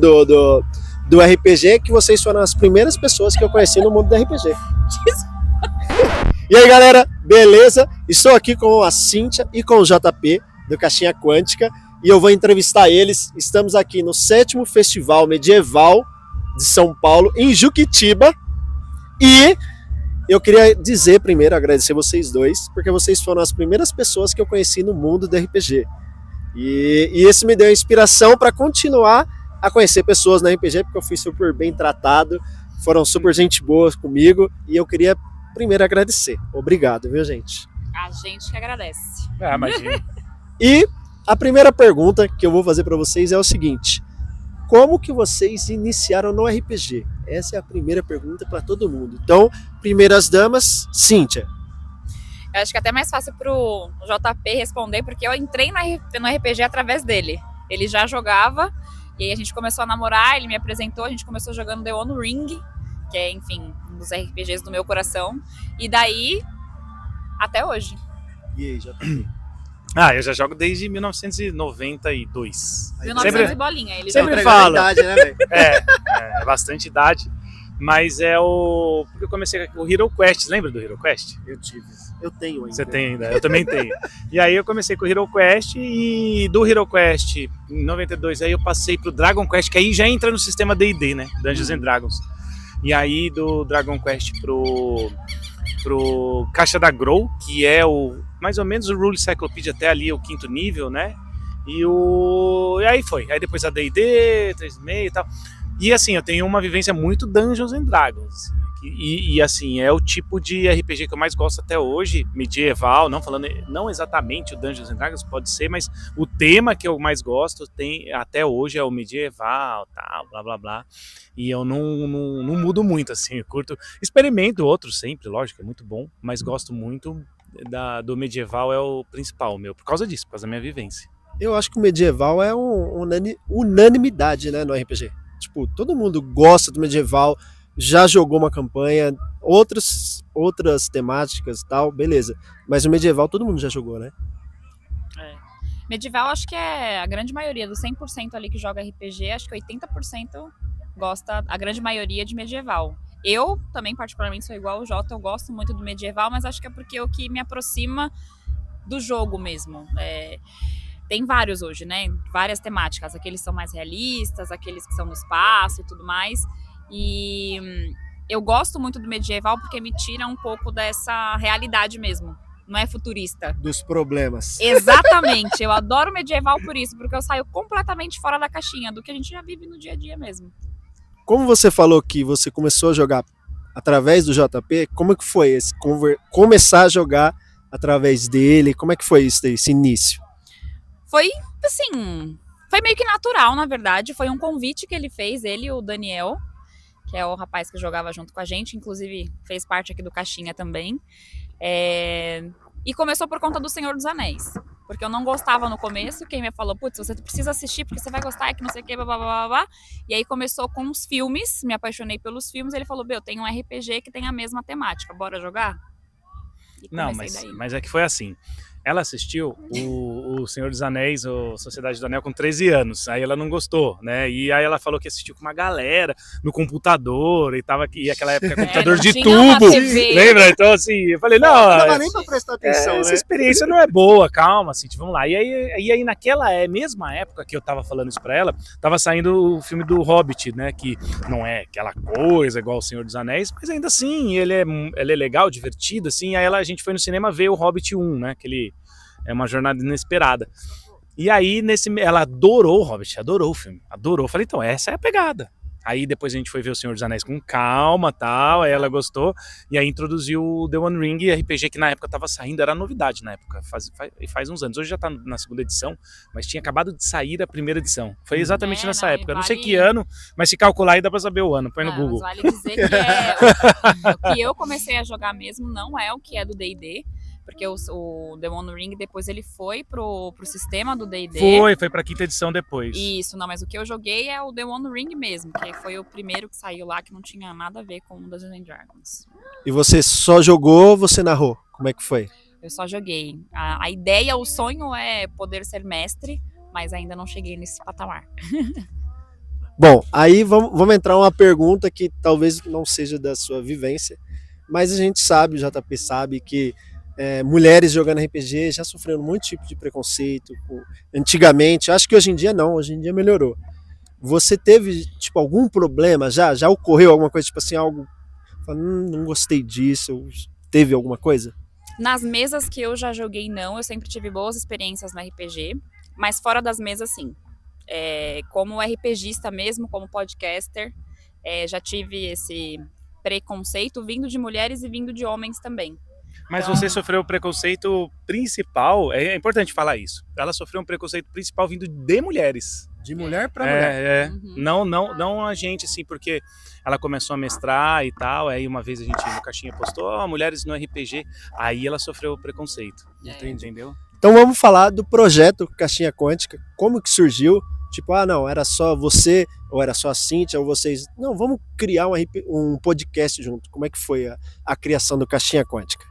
do RPG, que vocês foram as primeiras pessoas que eu conheci no mundo do RPG. E aí, galera, beleza? Estou aqui com a Cíntia e com o JP do Caixinha Quântica e eu vou entrevistar eles. Estamos aqui no 7º Festival Medieval de São Paulo, em Juquitiba, e eu queria dizer primeiro, agradecer vocês dois, porque vocês foram as primeiras pessoas que eu conheci no mundo do RPG. E isso me deu inspiração para continuar a conhecer pessoas na RPG, porque eu fui super bem tratado, foram super gente boa comigo, e eu queria primeiro agradecer. Obrigado, viu, gente? A gente que agradece. Ah, imagina. E a primeira pergunta que eu vou fazer para vocês é o seguinte: como que vocês iniciaram no RPG? Essa é a primeira pergunta para todo mundo. Então, primeiras damas, Cíntia. Eu acho que é até mais fácil pro JP responder, porque eu entrei no RPG através dele. Ele já jogava, e aí a gente começou a namorar, ele me apresentou, a gente começou jogando The One Ring, que é, enfim, um dos RPGs do meu coração. E daí, até hoje. E aí, JP? Eu já jogo desde 1992. 1900 e bolinha. Ele sempre joga. falo. Idade, né, velho? É bastante idade. Mas porque eu comecei com o Hero Quest, lembra do Hero Quest? Eu tive. Eu tenho ainda. Você tem ainda, eu também tenho. E aí eu comecei com o Hero Quest, e do Hero Quest, em 92, aí eu passei pro Dragon Quest, que aí já entra no sistema D&D, né? Dungeons and Dragons. E aí do Dragon Quest pro Caixa da Grow, que é mais ou menos o Rule Cyclopedia até ali, o 5º nível, né? E aí foi. Aí depois a D&D, 3.5 e tal. E assim, eu tenho uma vivência muito Dungeons and Dragons. E assim, é o tipo de RPG que eu mais gosto até hoje, medieval, não exatamente o Dungeons and Dragons, pode ser, mas o tema que eu mais gosto até hoje é o medieval, tal, blá blá blá. E eu não mudo muito, assim, eu experimento outros sempre, lógico, é muito bom, mas gosto muito do medieval, é o principal meu, por causa disso, por causa da minha vivência. Eu acho que o medieval é unanimidade, né, no RPG. Tipo, todo mundo gosta do medieval, já jogou uma campanha, outras temáticas e tal, beleza. Mas o medieval todo mundo já jogou, né? Medieval, acho que é a grande maioria, dos 100% ali que joga RPG, acho que 80% gosta, a grande maioria, de medieval. Eu também, particularmente, sou igual o Jota, eu gosto muito do medieval, mas acho que é porque é o que me aproxima do jogo mesmo. Tem vários hoje, né? Várias temáticas. Aqueles são mais realistas, aqueles que são no espaço e tudo mais. E eu gosto muito do medieval porque me tira um pouco dessa realidade mesmo. Não é futurista. Dos problemas. Exatamente. Eu adoro medieval por isso, porque eu saio completamente fora da caixinha, do que a gente já vive no dia a dia mesmo. Como você falou que você começou a jogar através do JP, como é que foi começar a jogar através dele? Como é que foi esse início? Foi, assim, foi meio que natural, na verdade. Foi um convite que ele fez, ele e o Daniel, que é o rapaz que jogava junto com a gente, inclusive fez parte aqui do Caixinha também. E começou por conta do Senhor dos Anéis, porque eu não gostava no começo. Quem me falou, putz, você precisa assistir porque você vai gostar, que não sei o que, blá, blá, blá, blá. E aí começou com os filmes, me apaixonei pelos filmes, ele falou, eu tenho um RPG que tem a mesma temática, bora jogar? E não, mas é que foi assim. Ela assistiu o Senhor dos Anéis, ou Sociedade do Anel, com 13 anos. Aí ela não gostou, né? E aí ela falou que assistiu com uma galera no computador, e tava aqui, aquela época, computador de tubo. Lembra? Então, assim, eu falei, não dava nem pra prestar atenção, né? Essa experiência não é boa, calma, assim, vamos lá. E aí naquela mesma época que eu tava falando isso pra ela, tava saindo o filme do Hobbit, né? Que não é aquela coisa igual o Senhor dos Anéis, mas ainda assim, ele é legal, divertido, assim. Aí a gente foi no cinema ver o Hobbit 1, né? É uma jornada inesperada. E aí, ela adorou o Hobbit, adorou o filme, adorou. Falei, então, essa é a pegada. Aí depois a gente foi ver o Senhor dos Anéis com calma, tal, aí ela gostou, e aí introduziu o The One Ring, RPG que na época estava saindo, era novidade na época, faz uns anos. Hoje já está na 2ª edição, mas tinha acabado de sair a 1ª edição. Foi exatamente nessa época, eu não sei que ano, mas se calcular aí dá para saber o ano, põe no Google. Mas vale dizer que o que eu comecei a jogar mesmo não é o que é do D&D, porque o The One Ring depois ele foi pro sistema do D&D. Foi pra 5ª edição depois. Isso, não, mas o que eu joguei é o The One Ring mesmo, que foi o primeiro que saiu lá, que não tinha nada a ver com Dungeons and Dragons. E você só jogou ou você narrou? Como é que foi? Eu só joguei. A ideia, o sonho é poder ser mestre, mas ainda não cheguei nesse patamar. Bom, aí vamos entrar uma pergunta que talvez não seja da sua vivência, mas a gente sabe, o JP sabe que mulheres jogando RPG já sofreram muito tipo de preconceito. Antigamente, acho que hoje em dia não, hoje em dia melhorou. Você teve, tipo, algum problema já? Já ocorreu alguma coisa, tipo assim, algo, não gostei disso, teve alguma coisa? Nas mesas que eu já joguei, não. Eu sempre tive boas experiências no RPG. Mas fora das mesas, sim. Como RPGista mesmo, como podcaster, já tive esse preconceito vindo de mulheres e vindo de homens também. Mas Então- você sofreu o preconceito principal, é importante falar isso. Ela sofreu um preconceito principal vindo de mulheres. De mulher pra mulher. Uhum. Não a gente, assim, porque ela começou a mestrar e tal, aí uma vez a gente no Caixinha postou, mulheres no RPG, aí ela sofreu o preconceito. Entendeu? Então vamos falar do projeto Caixinha Quântica, como que surgiu? Tipo, não, era só você, ou era só a Cíntia, ou vocês... Não, vamos criar um podcast junto. Como é que foi a criação do Caixinha Quântica?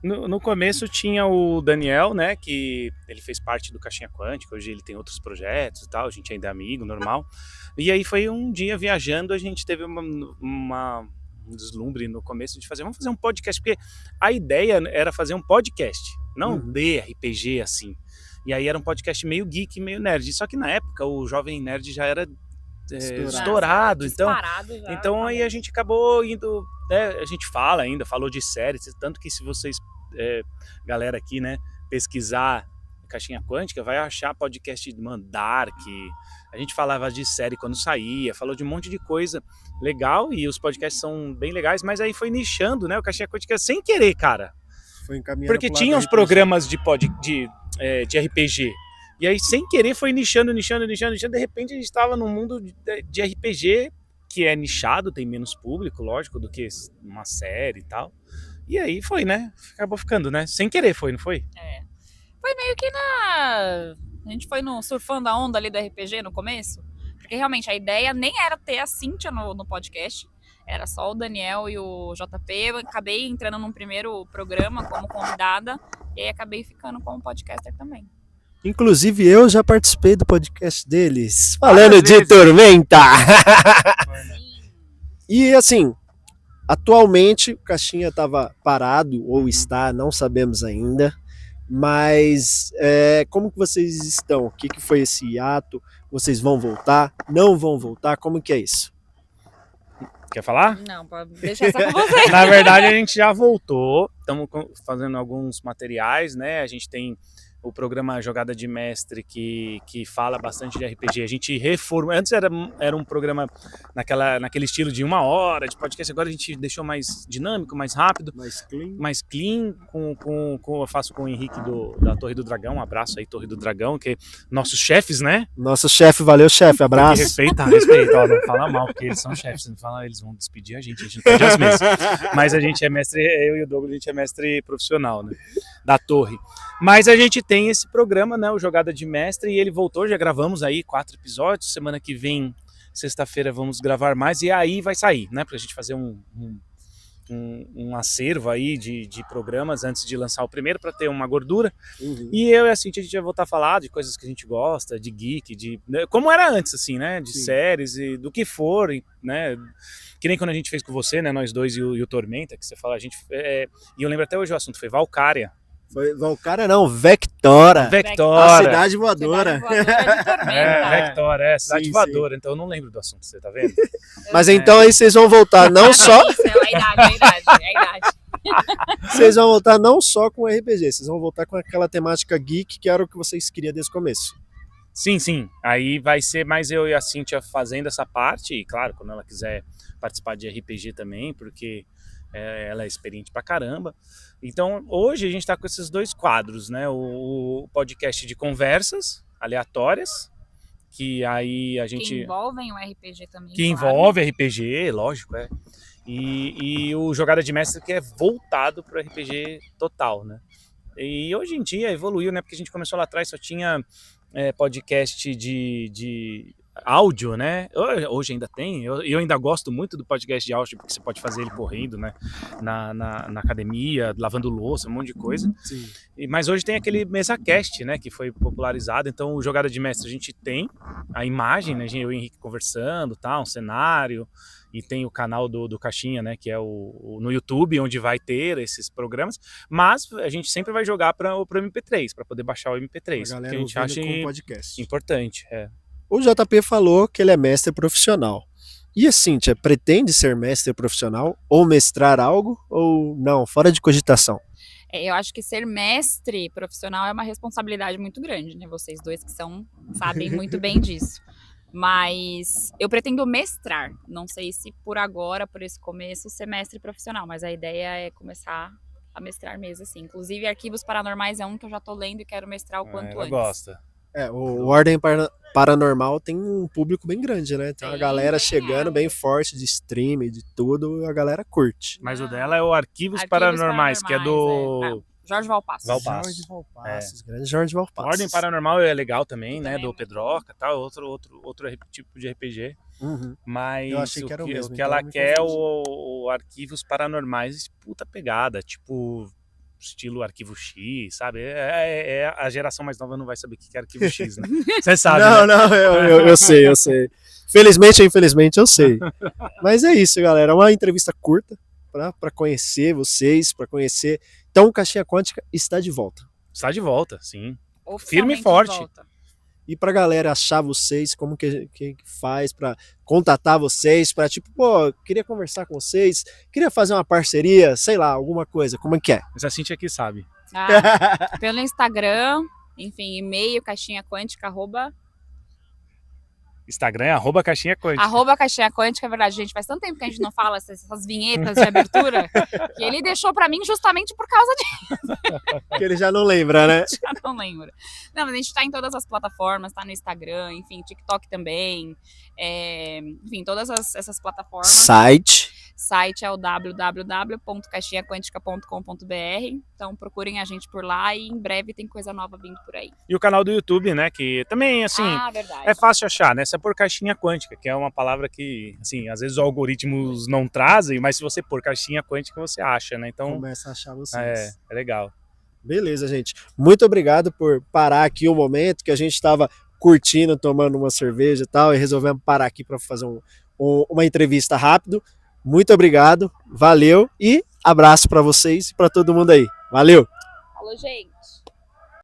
No começo tinha o Daniel, né, que ele fez parte do Caixinha Quântica, hoje ele tem outros projetos e tal, a gente ainda é amigo, normal. E aí foi um dia viajando, a gente teve um deslumbre no começo de vamos fazer um podcast, porque a ideia era fazer um podcast, não de RPG assim. E aí era um podcast meio geek, meio nerd, só que na época o Jovem Nerd já era estourado, então aí a gente acabou indo, né, a gente falou de séries, tanto que se vocês, galera aqui, né, pesquisar Caixinha Quântica, vai achar podcast de Mandark, a gente falava de série quando saía, falou de um monte de coisa legal, e os podcasts são bem legais, mas aí foi nichando, né, o Caixinha Quântica sem querer, cara, Foi encaminhando porque pro lado tinha do uns RPG. programas de RPG, e aí, sem querer, foi nichando, de repente a gente estava num mundo de RPG que é nichado, tem menos público, lógico, do que uma série e tal. E aí foi, né? Acabou ficando, né? Sem querer foi, não foi? Foi meio que A gente foi surfando a onda ali do RPG no começo, porque realmente a ideia nem era ter a Cíntia no podcast, era só o Daniel e o JP. Eu acabei entrando num primeiro programa como convidada, e aí acabei ficando como podcaster também. Inclusive, eu já participei do podcast deles, falando de vezes. Tormenta. E assim, atualmente o Caixinha estava parado, ou está, não sabemos ainda. Mas como que vocês estão? O que foi esse hiato? Vocês vão voltar? Não vão voltar? Como que é isso? Quer falar? Não, pode deixar só com você. Na verdade, a gente já voltou, estamos fazendo alguns materiais, né? A gente tem o programa Jogada de Mestre, que fala bastante de RPG. A gente reformou. Antes era um programa naquele estilo de 1 hora de podcast, agora a gente deixou mais dinâmico, mais rápido, mais clean. Eu faço com o Henrique da Torre do Dragão. Um abraço aí, Torre do Dragão, que nossos chefes, né? Nosso chefe, valeu, chefe, abraço. Respeita, ó, não fala mal, porque eles são chefes, não fala, eles vão despedir a gente não perde as mesas. Mas a gente é mestre, eu e o Douglas, a gente é mestre profissional, né? Da Torre. Mas a gente tem esse programa, né, o Jogada de Mestre, e ele voltou, já gravamos aí 4 episódios, semana que vem, sexta-feira, vamos gravar mais, e aí vai sair, né, pra gente fazer um acervo aí de programas antes de lançar o primeiro, para ter uma gordura. E eu e a Cíntia, a gente vai voltar a falar de coisas que a gente gosta, de geek, como era antes, assim, né, de séries e do que for, né, que nem quando a gente fez com você, né, nós dois e o Tormenta, que você fala, e eu lembro até hoje o assunto foi Valkyria. Foi Valkyria não, Vectora. A cidade voadora. Vectora, cidade voadora. Então eu não lembro do assunto, você tá vendo? Mas então aí vocês vão voltar não só... Isso, é a idade. Vocês vão voltar não só com RPG, vocês vão voltar com aquela temática geek, que era o que vocês queriam desde o começo. Sim. Aí vai ser mais eu e a Cíntia fazendo essa parte, e claro, quando ela quiser participar de RPG também, porque ela é experiente pra caramba. Então, hoje a gente tá com esses 2 quadros, né? O podcast de conversas aleatórias, que aí a gente... Que envolvem o RPG também. Que envolve RPG, lógico, E o Jogada de Mestre, que é voltado pro RPG total, né? E hoje em dia evoluiu, né? Porque a gente começou lá atrás, só tinha podcast de áudio, né? Hoje ainda tem. Eu ainda gosto muito do podcast de áudio, porque você pode fazer ele correndo, né? Na academia, lavando louça, um monte de coisa. Sim. Mas hoje tem aquele MesaCast, né? Que foi popularizado. Então, o Jogada de Mestre, a gente tem a imagem, né? Eu e o Henrique conversando, tá? Um cenário. E tem o canal do Caixinha, né? Que é no YouTube, onde vai ter esses programas. Mas a gente sempre vai jogar para o MP3, para poder baixar o MP3. A Que a galera gente acha com podcast. importante. O JP falou que ele é mestre profissional. E a Cíntia, pretende ser mestre profissional? Ou mestrar algo? Ou não? Fora de cogitação. Eu acho que ser mestre profissional é uma responsabilidade muito grande, né? Vocês dois que sabem muito bem disso. Mas eu pretendo mestrar. Não sei se por agora, por esse começo, ser mestre profissional. Mas a ideia é começar a mestrar mesmo, assim. Inclusive, Arquivos Paranormais é um que eu já tô lendo e quero mestrar o quanto Ela antes. gosta. O Ordem Paranormal tem um público bem grande, né? Tem uma galera chegando bem forte de stream, de tudo, a galera curte. Mas o dela é o Arquivos Paranormais, que é do Jorge Valpasso. Jorge Valpassos, grande Jorge Valpassos. Ordem Paranormal é legal também, né? Também Do Pedroca, tá? Outro tipo de RPG. Uhum. Mas Eu achei que era o mesmo, que então ela eu me quer confundi. o Arquivos Paranormais, puta pegada, tipo estilo Arquivo X, sabe? A geração mais nova não vai saber o que é Arquivo X, né? Você sabe, Não, né? não, eu sei, eu sei. Felizmente ou infelizmente eu sei. Mas é isso, galera. Uma entrevista curta para conhecer vocês, para conhecer. Então, o Caixinha Quântica está de volta. Está de volta, sim. Oficialmente Firme e de forte. volta. E pra galera achar vocês, como que faz pra contatar vocês, pra tipo, pô, queria conversar com vocês, queria fazer uma parceria, sei lá, alguma coisa, como é que é? Mas a Cintia aqui sabe. Pelo Instagram, enfim, e-mail, caixinhaquântica, Instagram é @caixinha quântica. Caixinha Quântica, é verdade, gente, faz tanto tempo que a gente não fala essas vinhetas de abertura, que ele deixou pra mim justamente por causa Que ele já não lembra, né? já não lembro. Não, mas a gente tá em todas as plataformas, tá no Instagram, enfim, TikTok também, enfim, todas essas plataformas. Site é o www.caixinhaquântica.com.br, então procurem a gente por lá e em breve tem coisa nova vindo por aí. E o canal do YouTube, né? Que também, assim, Verdade. é fácil achar, né? Você pôr Caixinha Quântica, que é uma palavra que, assim, às vezes os algoritmos não trazem, mas se você pôr Caixinha Quântica, você acha, né? Então, Começa a achar vocês. é legal. Beleza, gente. Muito obrigado por parar aqui um momento que a gente estava curtindo, tomando uma cerveja e tal, e resolvemos parar aqui para fazer uma entrevista rápido. Muito obrigado, valeu e abraço para vocês e para todo mundo aí. Valeu! Falou, gente!